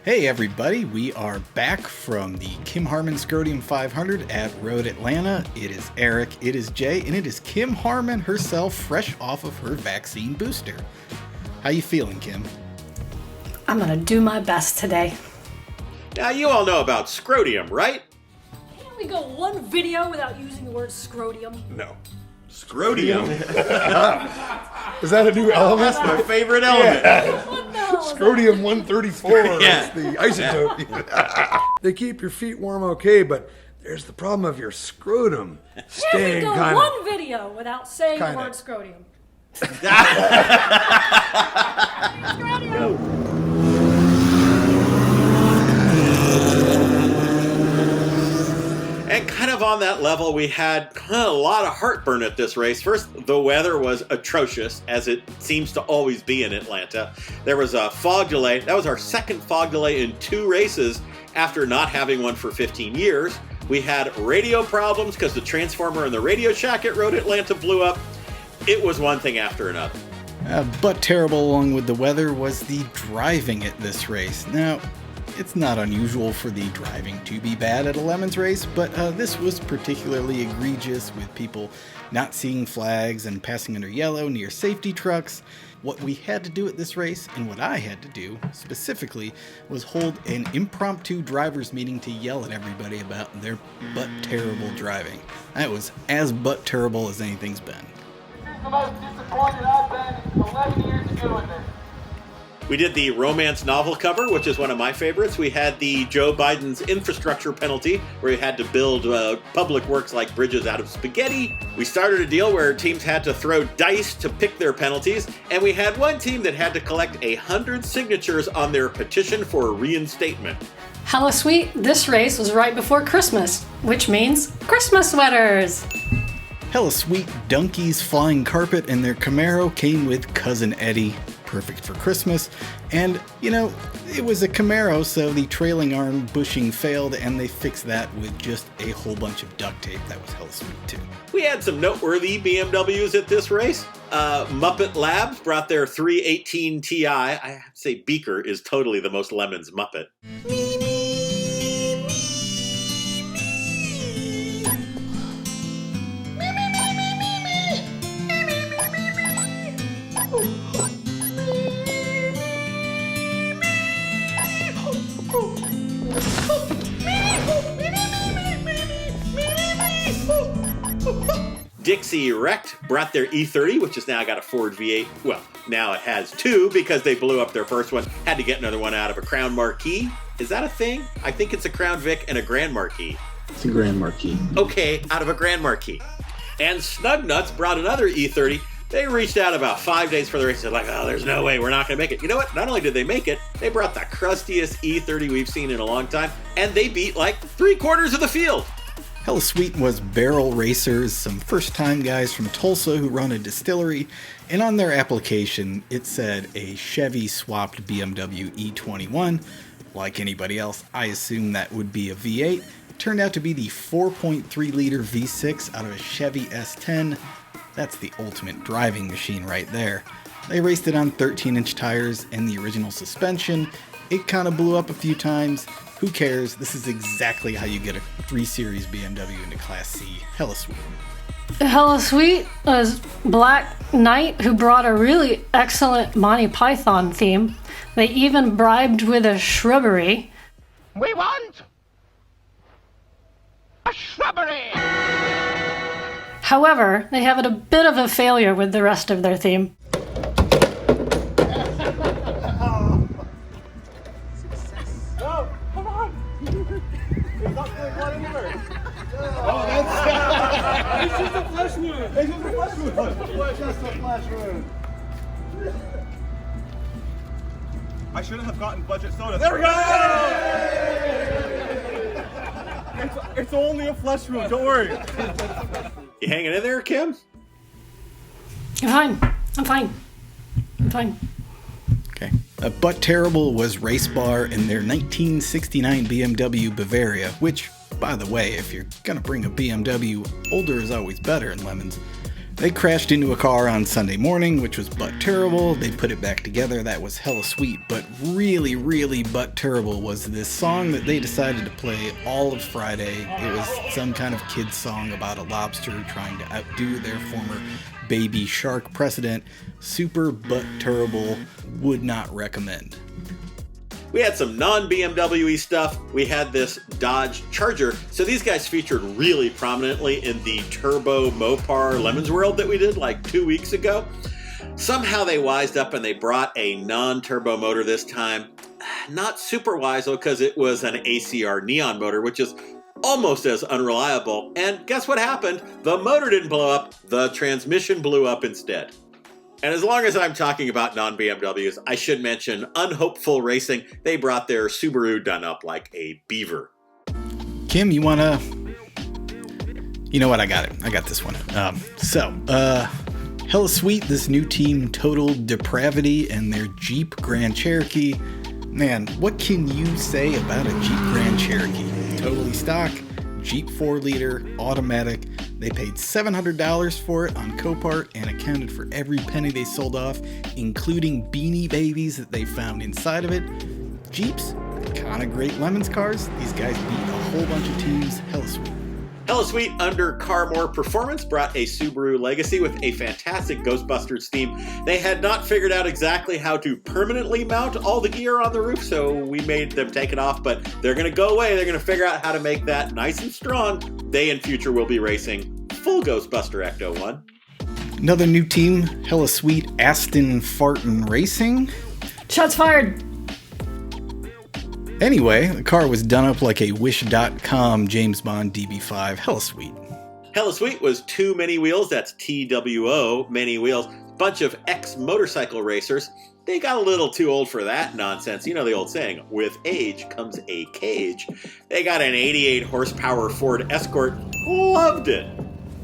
Hey everybody, we are back from the Kim Harmon Scrotium 500 at Road Atlanta. It is Eric, it is Jay, and it is Kim Harmon herself, fresh off of her vaccine booster. How you feeling, Kim? I'm gonna do my best today. Now you all know about Scrotium, right? Can't we go one video without using the word scrotium? No. Scrotium? Is that a new element? That's my favorite element. What the hell is that? Scrotium 134 Yeah. is the isotope. They keep your feet warm okay, but there's the problem of your scrotum Can't we staying go kind one of... video without saying the Kinda. word scrotium? And kind of on that level, we had a lot of heartburn at this race. First, the weather was atrocious, as it seems to always be in Atlanta. There was a fog delay. That was our second fog delay in 2 races after not having one for 15 years. We had radio problems because the transformer in the Radio Shack at Road Atlanta blew up. It was one thing after another. But terrible along with the weather was the driving at this race. Now, it's not unusual for the driving to be bad at a Lemons race, but this was particularly egregious with people not seeing flags and passing under yellow near safety trucks. What we had to do at this race, and what I had to do specifically, was hold an impromptu drivers meeting to yell at everybody about their butt-terrible driving. That was as butt-terrible as anything's been. This is the most disappointed I've been in 11 years of doing this. We did the romance novel cover, which is one of my favorites. We had the Joe Biden's infrastructure penalty, where he had to build public works like bridges out of spaghetti. We started a deal where teams had to throw dice to pick their penalties, and we had one team that had to collect 100 signatures on their petition for reinstatement. Hella sweet, this race was right before Christmas, which means Christmas sweaters. Hella sweet Donkey's flying carpet and their Camaro came with Cousin Eddie. Perfect for Christmas. And, you know, it was a Camaro, so the trailing arm bushing failed, and they fixed that with just a whole bunch of duct tape. That was hella sweet, too. We had some noteworthy BMWs at this race. Muppet Labs brought their 318 Ti. I have to say Beaker is totally the most Lemons Muppet. Dixie Wrecked brought their E30, which has now got a Ford V8. Well, now it has 2 because they blew up their first one. Had to get another one out of a Crown Marquis. Is that a thing? I think it's a Crown Vic and a Grand Marquis. It's a Grand Marquis. Okay, out of a Grand Marquis. And Snugnuts brought another E30. They reached out about 5 days for the race. They're like, oh, there's no way, we're not going to make it. You know what? Not only did they make it, they brought the crustiest E30 we've seen in a long time, and they beat like 3/4 of the field. Hella sweet was Barrel Racers, some first-time guys from Tulsa who run a distillery, and on their application it said a Chevy swapped BMW E21. Like anybody else, I assumed that would be a V8. It turned out to be the 4.3-liter V6 out of a Chevy S10. That's the ultimate driving machine right there. They raced it on 13-inch tires and the original suspension. It kind of blew up a few times. Who cares? This is exactly how you get a 3 Series BMW into Class C. Hella sweet. Hella sweet was Black Knight, who brought a really excellent Monty Python theme. They even bribed with a shrubbery. We want a shrubbery. However, they have a bit of a failure with the rest of their theme. It's just a flash wound. It's just a flash wound. It's just a flash wound. I shouldn't have gotten budget soda. There we go! It's only a flesh wound. Don't worry. You hanging in there, Kim? I'm fine. Okay. But terrible was Race Bar in their 1969 BMW Bavaria, which, by the way, if you're gonna bring a BMW, older is always better in Lemons. They crashed into a car on Sunday morning, which was butt terrible. They put it back together. That was hella sweet, but really, really butt terrible was this song that they decided to play all of Friday. It was some kind of kid's song about a lobster trying to outdo their former baby shark precedent. Super butt terrible. Would not recommend. We had some non-BMW stuff. We had this Dodge Charger. So these guys featured really prominently in the Turbo Mopar Lemons World that we did like 2 weeks ago. Somehow they wised up and they brought a non-turbo motor this time. Not super wise though, because it was an ACR neon motor, which is almost as unreliable. And guess what happened? The motor didn't blow up, the transmission blew up instead. And as long as I'm talking about non-BMWs, I should mention Unhopeful Racing. They brought their Subaru done up like a beaver. Kim, you wanna... You know what? I got it. I got this one. Hella sweet, this new team, Total Depravity, and their Jeep Grand Cherokee. Man, what can you say about a Jeep Grand Cherokee? Totally stock, Jeep 4-liter, automatic. They paid $700 for it on Copart and accounted for every penny they sold off, including Beanie Babies that they found inside of it. Jeeps, kinda great lemons cars. These guys beat a whole bunch of teams. Hella sweet. Hella Sweet under Car More Performance brought a Subaru Legacy with a fantastic Ghostbusters theme. They had not figured out exactly how to permanently mount all the gear on the roof, so we made them take it off, but they're going to go away. They're going to figure out how to make that nice and strong. They in future will be racing full Ghostbuster Ecto 1. Another new team, hella sweet, Aston Fartin Racing. Shots fired. Anyway, the car was done up like a Wish.com James Bond DB5. Hella sweet. Hella Sweet was Too Many Wheels. That's TWO, Many Wheels. Bunch of ex-motorcycle racers. They got a little too old for that nonsense. You know the old saying, with age comes a cage. They got an 88 horsepower Ford Escort. Loved it.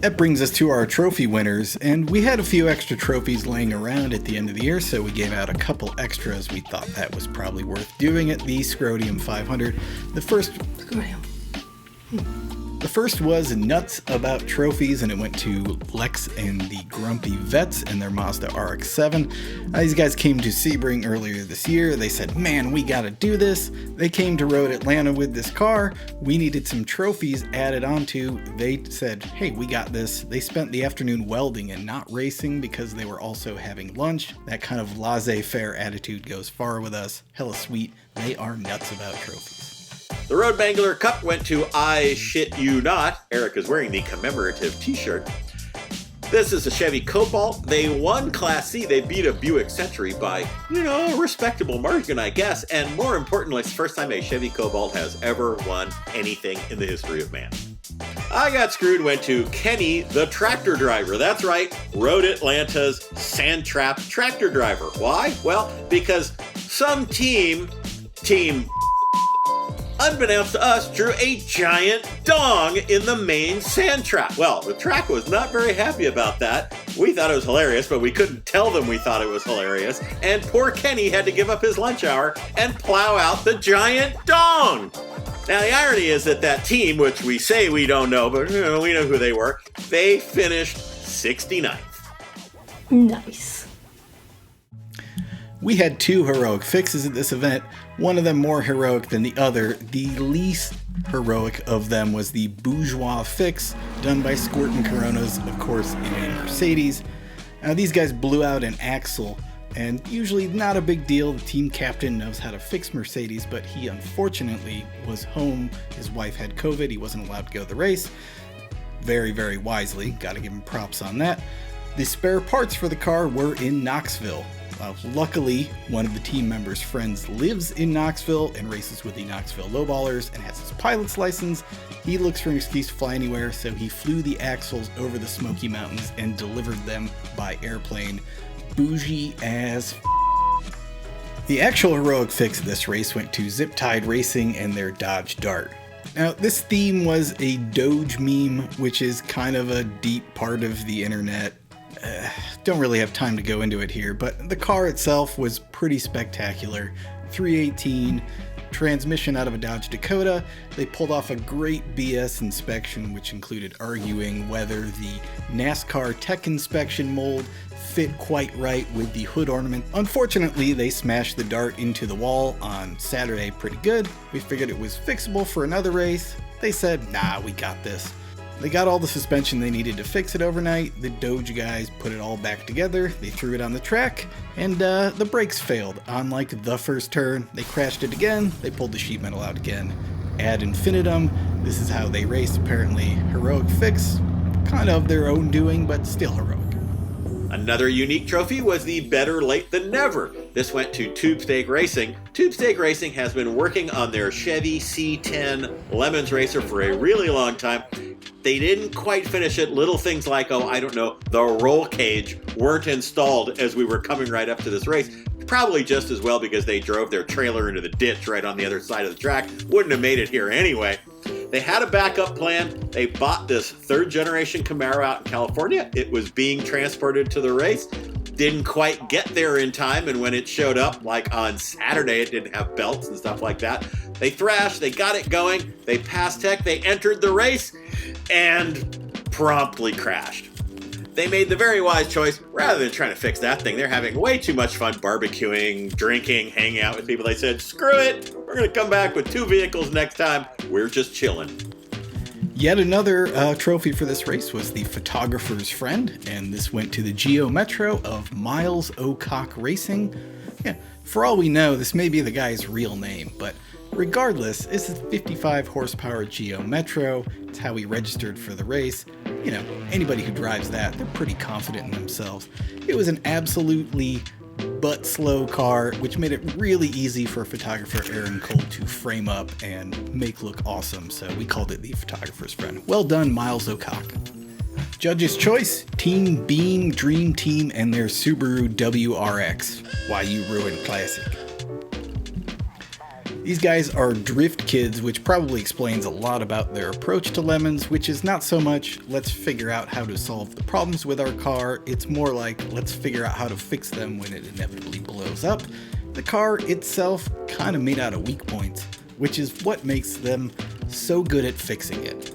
That brings us to our trophy winners, and we had a few extra trophies laying around at the end of the year, so we gave out a couple extras. We thought that was probably worth doing at the Scrotium 500. The first was Nuts About Trophies, and it went to Lex and the Grumpy Vets and their Mazda RX-7. These guys came to Sebring earlier this year. They said, man, we gotta do this. They came to Road Atlanta with this car. We needed some trophies added onto. They said, hey, we got this. They spent the afternoon welding and not racing because they were also having lunch. That kind of laissez-faire attitude goes far with us. Hella sweet. They are nuts about trophies. The Road Bangler Cup went to I Shit You Not. Eric is wearing the commemorative t-shirt. This is a Chevy Cobalt. They won Class C. They beat a Buick Century by, a respectable margin, I guess. And more importantly, it's the first time a Chevy Cobalt has ever won anything in the history of man. I Got Screwed went to Kenny, the tractor driver. That's right, Road Atlanta's sand trap tractor driver. Why? Well, because some team unbeknownst to us, drew a giant dong in the main sand trap. Well, the track was not very happy about that. We thought it was hilarious, but we couldn't tell them we thought it was hilarious. And poor Kenny had to give up his lunch hour and plow out the giant dong. Now, the irony is that team, which we say we don't know, but we know who they were, they finished 69th. Nice. We had two heroic fixes at this event, one of them more heroic than the other. The least heroic of them was the bourgeois fix, done by Squirt and Coronas, of course, in a Mercedes. Now, these guys blew out an axle, and usually not a big deal. The team captain knows how to fix Mercedes, but he unfortunately was home. His wife had COVID. He wasn't allowed to go to the race. Very, very wisely. Gotta give him props on that. The spare parts for the car were in Knoxville. Luckily, one of the team members' friends lives in Knoxville and races with the Knoxville Lowballers and has his pilot's license. He looks for an excuse to fly anywhere, so he flew the axles over the Smoky Mountains and delivered them by airplane. Bougie as The actual heroic fix of this race went to Zip Tide Racing and their Dodge Dart. Now, this theme was a Doge meme, which is kind of a deep part of the internet. Don't really have time to go into it here, but the car itself was pretty spectacular. 318, transmission out of a Dodge Dakota. They pulled off a great BS inspection, which included arguing whether the NASCAR tech inspection mold fit quite right with the hood ornament. Unfortunately, they smashed the dart into the wall on Saturday pretty good. We figured it was fixable for another race. They said, nah, we got this. They got all the suspension they needed to fix it overnight. The Doge guys put it all back together. They threw it on the track, and the brakes failed on like the first turn. They crashed it again. They pulled the sheet metal out again. Ad infinitum. This is how they raced. Apparently, heroic fix. Kind of their own doing, but still heroic. Another unique trophy was the Better Late Than Never. This went to Tube Stake Racing. Tube Stake Racing has been working on their Chevy C10 Lemons Racer for a really long time. They didn't quite finish it. Little things like, the roll cage weren't installed as we were coming right up to this race. Probably just as well because they drove their trailer into the ditch right on the other side of the track. Wouldn't have made it here anyway. They had a backup plan. They bought this third generation Camaro out in California. It was being transported to the race. Didn't quite get there in time, and when it showed up, like on Saturday, it didn't have belts and stuff like that. They thrashed, they got it going, they passed tech, they entered the race, and promptly crashed. They made the very wise choice, rather than trying to fix that thing, they're having way too much fun barbecuing, drinking, hanging out with people. They said, screw it, we're going to come back with 2 vehicles next time, we're just chilling. Yet another trophy for this race was the photographer's friend, and this went to the Geo Metro of Miles O'Cock Racing. Yeah, for all we know, this may be the guy's real name, but regardless, this is a 55 horsepower Geo Metro. It's how he registered for the race. You know, anybody who drives that, they're pretty confident in themselves. It was an absolutely butt slow car, which made it really easy for photographer Aaron Cole to frame up and make look awesome, so we called it the photographer's friend. Well done, Miles O'Cock. Judge's choice, Team Beam, Dream Team, and their Subaru WRX. Why You Ruined Classic. These guys are drift kids, which probably explains a lot about their approach to Lemons, which is not so much, let's figure out how to solve the problems with our car. It's more like, let's figure out how to fix them when it inevitably blows up. The car itself kind of made out of weak points, which is what makes them so good at fixing it.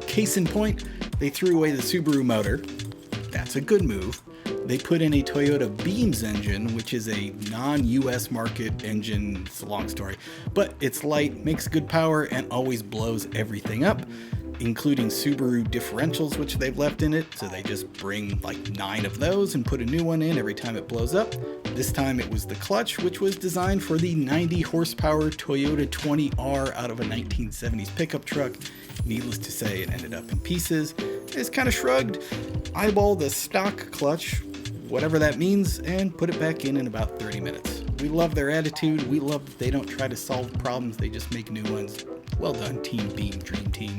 Case in point, they threw away the Subaru motor. That's a good move. They put in a Toyota Beams engine, which is a non-US market engine. It's a long story, but it's light, makes good power, and always blows everything up, including Subaru differentials, which they've left in it. So they just bring like 9 of those and put a new one in every time it blows up. This time it was the clutch, which was designed for the 90 horsepower Toyota 20R out of a 1970s pickup truck. Needless to say, it ended up in pieces. It's kind of shrugged, eyeballed the stock clutch, whatever that means, and put it back in about 30 minutes. We love their attitude. We love that they don't try to solve problems, they just make new ones. Well done, Team Beam, Dream Team.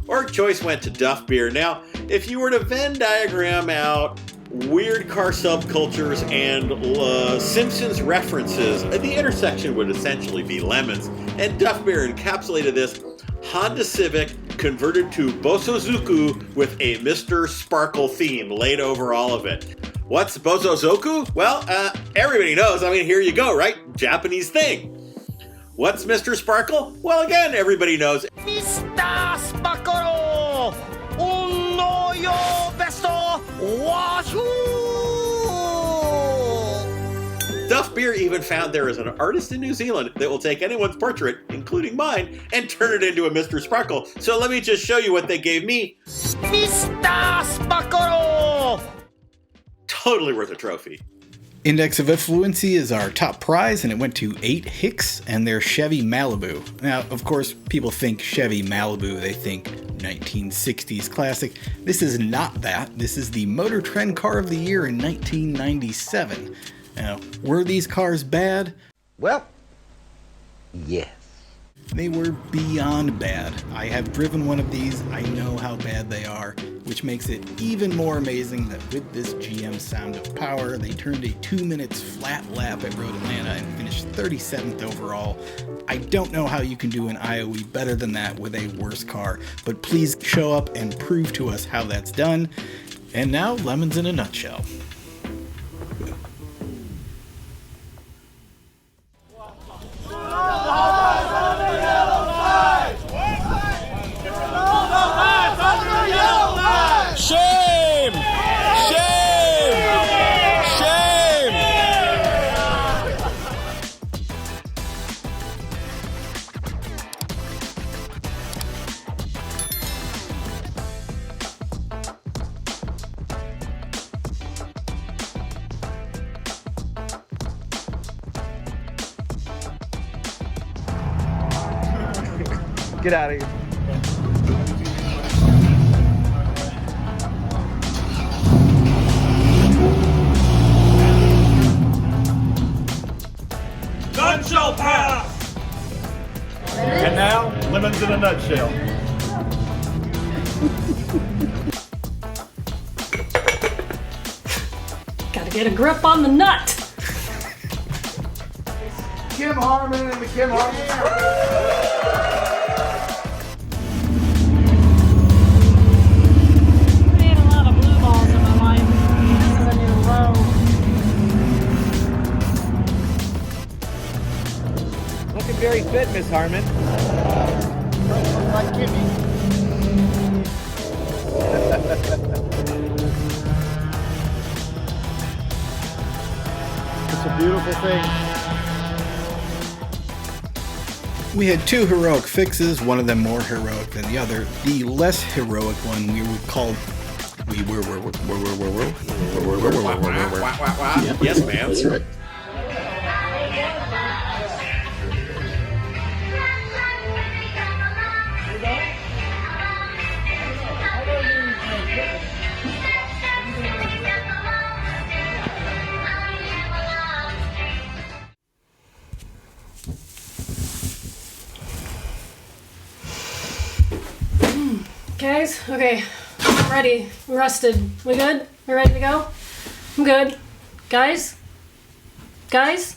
Org choice went to Duff Beer. Now, if you were to Venn diagram out weird car subcultures and Simpsons references, the intersection would essentially be Lemons, and Duff Beer encapsulated this. Honda Civic converted to Bosozoku with a Mr. Sparkle theme laid over all of it. What's Bosozoku? Well, everybody knows. I mean, here you go, right? Japanese thing. What's Mr. Sparkle? Well, again, everybody knows. Mr. Sparkle! Uno yo besto wahoo! Duff Beer even found there is an artist in New Zealand that will take anyone's portrait, including mine, and turn it into a Mr. Sparkle. So let me just show you what they gave me. Mr. Sparkle! Totally worth a trophy. Index of Effluency is our top prize, and it went to 8 Hicks and their Chevy Malibu. Now, of course, people think Chevy Malibu, they think 1960s classic. This is not that. This is the Motor Trend Car of the Year in 1997. Now, were these cars bad? Well, yes. They were beyond bad. I have driven one of these. I know how bad they are, which makes it even more amazing that with this GM Sound of Power, they turned a 2 minutes flat lap at Road Atlanta and finished 37th overall. I don't know how you can do an IOE better than that with a worse car, but please show up and prove to us how that's done. And now, Lemons in a nutshell. Get out of here. None shall pass! And now, lemons in a nutshell. Gotta get a grip on the nut. Kim Harmon and the Kim Harmon. I ate a lot of blue balls in my life. This is a new low. Looking very fit, Miss Harmon. Like Kimmy. It's a beautiful thing. We had two heroic fixes, one of them more heroic than the other. The less heroic one we were called. Yes, ma'am. That's right. Guys, okay, I'm ready. I'm rested. We good? We ready to go? I'm good. Guys? Guys?